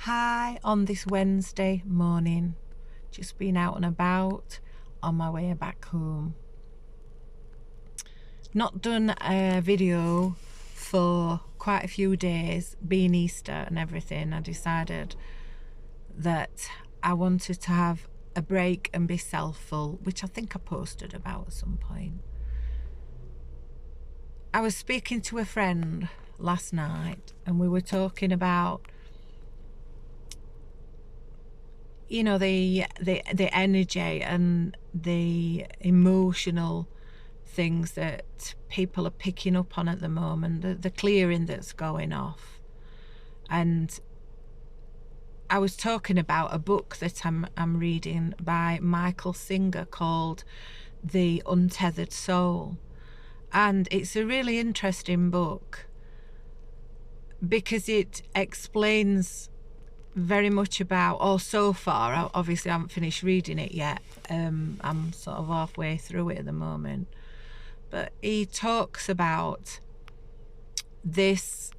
Hi, on this Wednesday morning, just been out and about on my way back home. Not done a video for quite a few days, being Easter and everything. I decided that I wanted to have a break and be selfful, which I think I posted about at some point. I was speaking to a friend last night and we were talking about, you know, the energy and the emotional things that people are picking up on at the moment, the clearing that's going off. And I was talking about a book that I'm reading by Michael Singer called The Untethered Soul. And it's a really interesting book because it explains very much about, or so far, obviously I haven't finished reading it yet, I'm sort of halfway through it at the moment, but he talks about this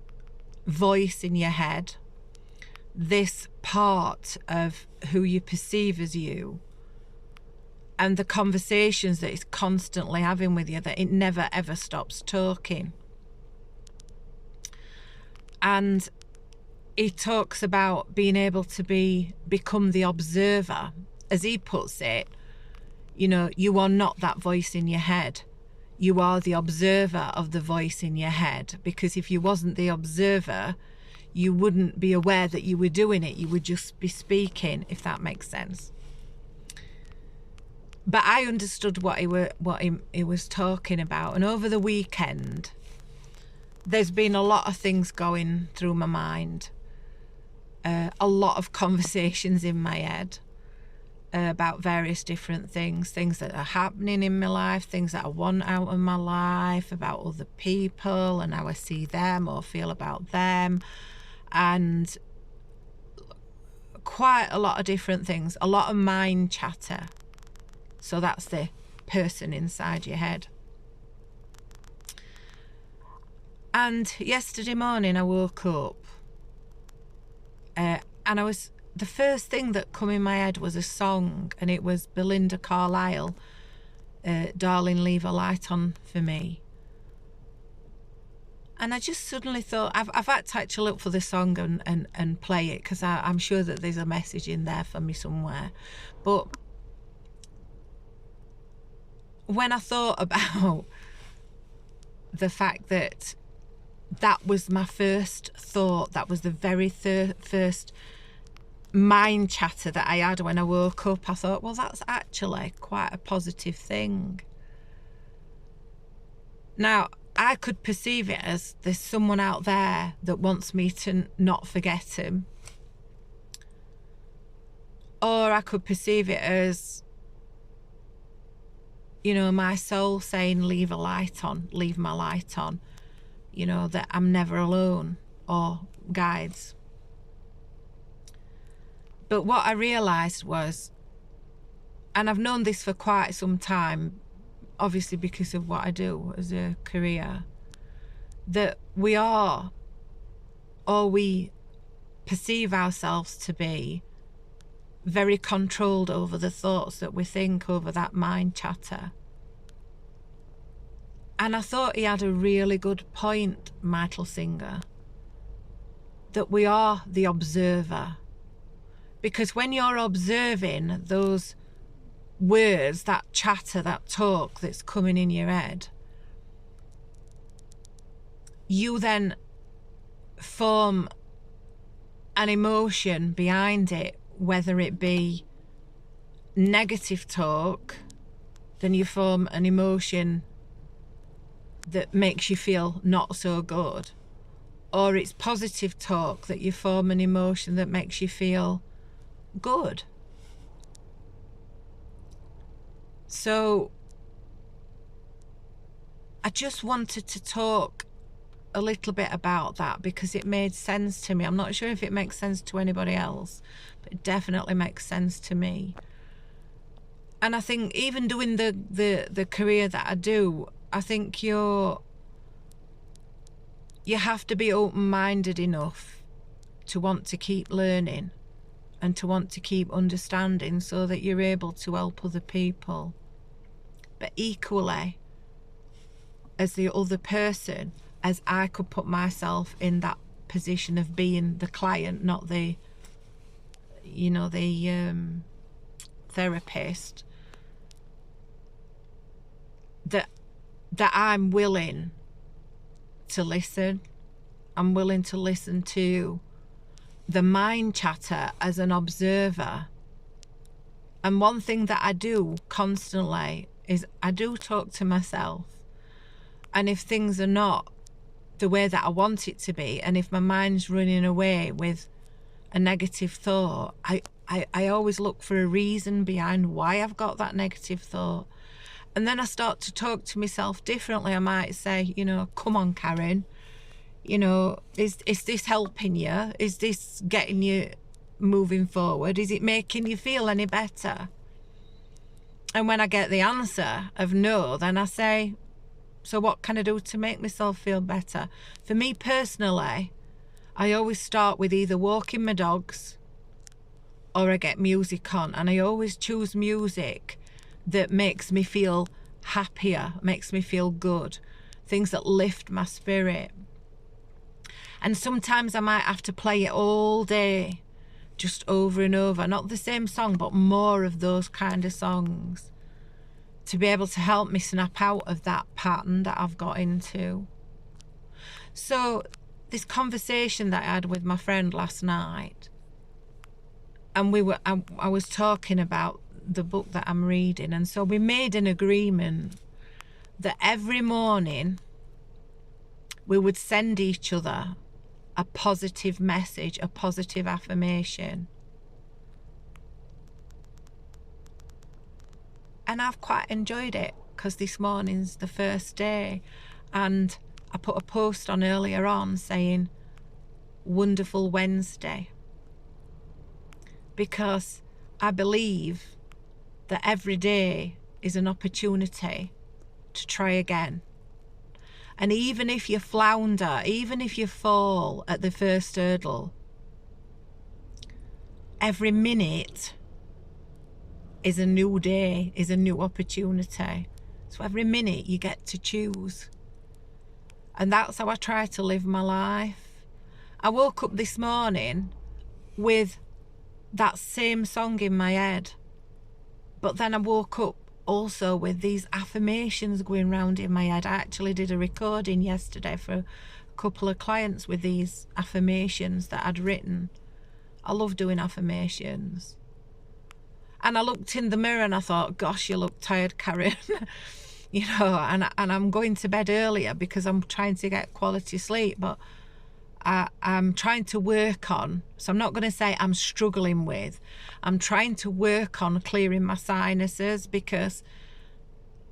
voice in your head, this part of who you perceive as you, and the conversations that it's constantly having with you, that it never ever stops talking. And he talks about being able to become the observer. As he puts it, you know, you are not that voice in your head. You are the observer of the voice in your head, because if you wasn't the observer, you wouldn't be aware that you were doing it. You would just be speaking, if that makes sense. But I understood what he was talking about. And over the weekend, there's been a lot of things going through my mind. A lot of conversations in my head about various different things that are happening in my life, things that I want out of my life, about other people and how I see them or feel about them, and quite a lot of different things, a lot of mind chatter. So that's the person inside your head. And yesterday morning I woke up and the first thing that come in my head was a song, and it was Belinda Carlisle, Darling Leave a Light On For Me. And I just suddenly thought, I've had to actually look for the song and play it, because I'm sure that there's a message in there for me somewhere. But when I thought about the fact that that was my first thought, that was the very first mind chatter that I had when I woke up, I thought, well, that's actually quite a positive thing. Now, I could perceive it as there's someone out there that wants me to not forget him, or I could perceive it as, you know, my soul saying, leave a light on, leave my light on, you know, that I'm never alone, or guides. But what I realised was, and I've known this for quite some time, obviously because of what I do as a career, that we are, or we perceive ourselves to be, very controlled over the thoughts that we think, over that mind chatter. And I thought he had a really good point, Michael Singer, that we are the observer. Because when you're observing those words, that chatter, that talk that's coming in your head, you then form an emotion behind it, whether it be negative talk, then you form an emotion that makes you feel not so good, or it's positive talk that you form an emotion that makes you feel good. So I just wanted to talk a little bit about that because it made sense to me. I'm not sure if it makes sense to anybody else, but it definitely makes sense to me. And I think even doing the career that I do, I think you have to be open-minded enough to want to keep learning and to want to keep understanding so that you're able to help other people. But equally, as the other person, as I could put myself in that position of being the client, not the, you know, the therapist, that I'm willing to listen. I'm willing to listen to the mind chatter as an observer. And one thing that I do constantly is I do talk to myself. And if things are not the way that I want it to be, and if my mind's running away with a negative thought, I always look for a reason behind why I've got that negative thought. And then I start to talk to myself differently. I might say, you know, come on, Karen, you know, is this helping you? Is this getting you moving forward? Is it making you feel any better? And when I get the answer of no, then I say, so what can I do to make myself feel better? For me personally, I always start with either walking my dogs or I get music on, and I always choose music that makes me feel happier, makes me feel good, things that lift my spirit. And sometimes I might have to play it all day, just over and over, not the same song, but more of those kind of songs, to be able to help me snap out of that pattern that I've got into. So this conversation that I had with my friend last night, and I was talking about the book that I'm reading, and so we made an agreement that every morning we would send each other a positive message, a positive affirmation. And I've quite enjoyed it, because this morning's the first day, and I put a post on earlier on saying wonderful Wednesday, because I believe that every day is an opportunity to try again. And even if you flounder, even if you fall at the first hurdle, every minute is a new day, is a new opportunity. So every minute you get to choose. And that's how I try to live my life. I woke up this morning with that same song in my head, but then I woke up also with these affirmations going round in my head. I actually did a recording yesterday for a couple of clients with these affirmations that I'd written. I love doing affirmations. And I looked in the mirror and I thought, gosh, you look tired, Karen. You know, and I'm going to bed earlier because I'm trying to get quality sleep, but I'm trying to work on, so I'm not going to say I'm struggling with, I'm trying to work on clearing my sinuses, because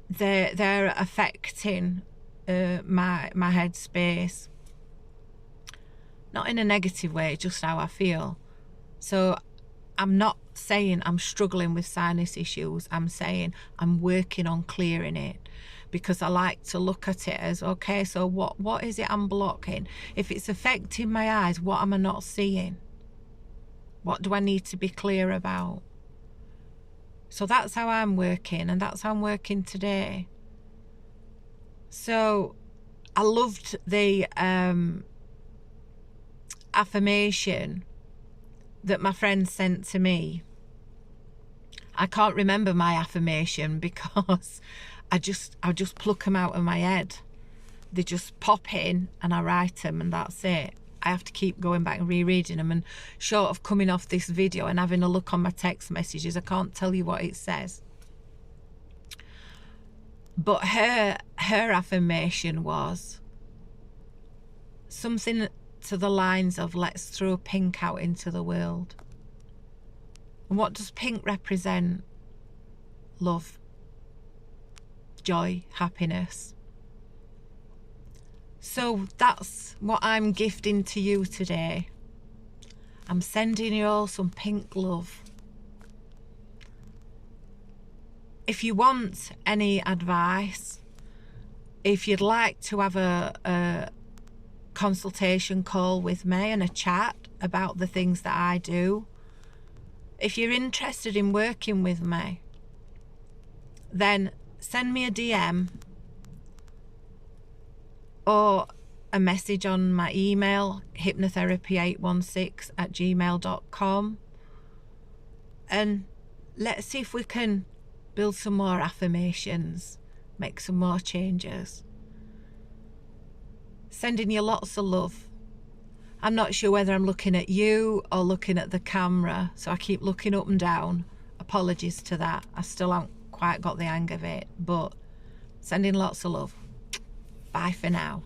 they're affecting my headspace. Not in a negative way, just how I feel. So I'm not saying I'm struggling with sinus issues, I'm saying I'm working on clearing it, because I like to look at it as, okay, so what is it I'm blocking? If it's affecting my eyes, what am I not seeing? What do I need to be clear about? So that's how I'm working, and that's how I'm working today. So I loved the affirmation that my friend sent to me. I can't remember my affirmation because I just pluck them out of my head. They just pop in and I write them, and that's it. I have to keep going back and rereading them, and short of coming off this video and having a look on my text messages, I can't tell you what it says. But her affirmation was something to the lines of, let's throw pink out into the world. And what does pink represent? Love, joy, happiness. So that's what I'm gifting to you today. I'm sending you all some pink love. If you want any advice, if you'd like to have a consultation call with me and a chat, about the things that I do. If you're interested in working with me, then send me a DM or a message on my email, hypnotherapy816@gmail.com, and let's see if we can build some more affirmations, make some more changes. Sending you lots of love. I'm not sure whether I'm looking at you or looking at the camera, so I keep looking up and down. Apologies to that. I still haven't quite got the hang of it, but sending lots of love. Bye for now.